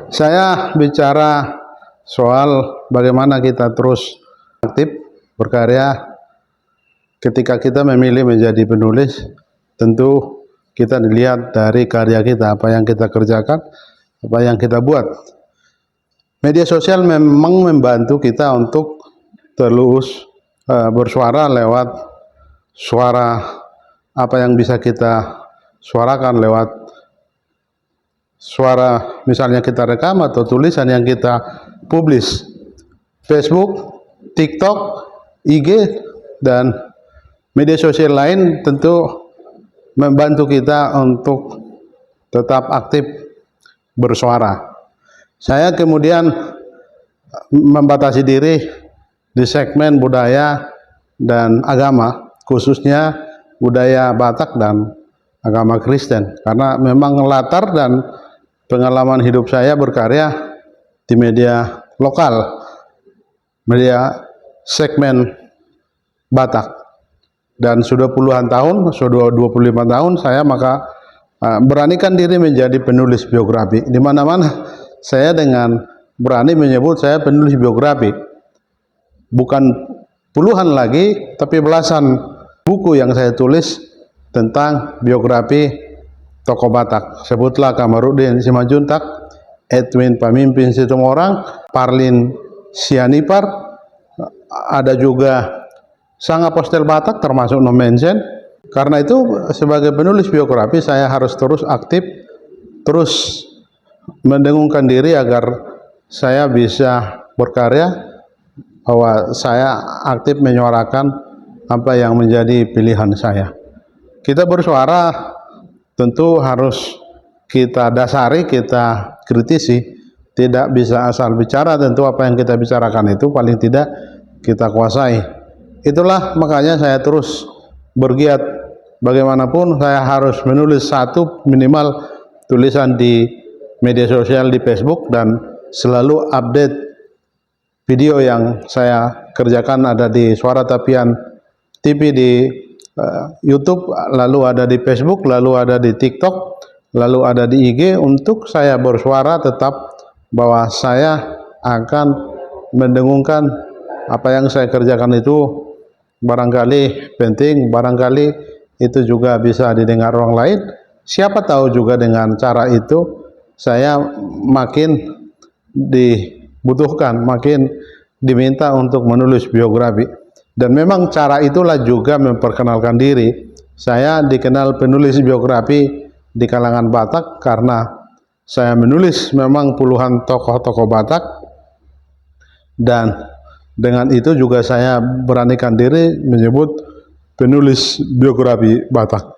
Saya bicara soal bagaimana kita terus aktif berkarya. Ketika kita memilih menjadi penulis, tentu kita dilihat dari karya kita, apa yang kita kerjakan, apa yang kita buat. Media sosial memang membantu kita untuk terus bersuara lewat suara apa yang bisa kita suarakan lewat suara, misalnya kita rekam atau tulisan yang kita publish. Facebook, TikTok, IG, dan media sosial lain tentu membantu kita untuk tetap aktif bersuara. Saya kemudian membatasi diri di segmen budaya dan agama, khususnya budaya Batak dan agama Kristen, karena memang latar dan pengalaman hidup saya berkarya di media lokal, media segmen Batak, dan sudah puluhan tahun, sudah 25 tahun saya maka beranikan diri menjadi penulis biografi. Di mana-mana saya dengan berani menyebut saya penulis biografi. Bukan puluhan lagi, tapi belasan buku yang saya tulis tentang biografi tokoh Batak. Sebutlah Kamarudin Simajuntak, Edwin Pamimpin Situmorang, Parlin Sianipar, ada juga Sang Apostel Batak termasuk no mention. Karena itu sebagai penulis biografi saya harus terus aktif, terus mendengungkan diri agar saya bisa berkarya, bahwa saya aktif menyuarakan apa yang menjadi pilihan saya. Kita bersuara tentu harus kita dasari, kita kritisi, tidak bisa asal bicara. Tentu apa yang kita bicarakan itu paling tidak kita kuasai. Itulah makanya saya terus bergiat, bagaimanapun saya harus menulis satu minimal tulisan di media sosial, di Facebook, dan selalu update video yang saya kerjakan. Ada di Suara Tapian TV di YouTube, lalu ada di Facebook, lalu ada di TikTok, lalu ada di IG, untuk saya bersuara tetap bahwa saya akan mendengungkan apa yang saya kerjakan itu barangkali penting, barangkali itu juga bisa didengar orang lain. Siapa tahu juga dengan cara itu saya makin dibutuhkan, makin diminta untuk menulis biografi. Dan memang cara itulah juga memperkenalkan diri. Saya dikenal penulis biografi di kalangan Batak karena saya menulis memang puluhan tokoh-tokoh Batak, dan dengan itu juga saya beranikan diri menyebut penulis biografi Batak.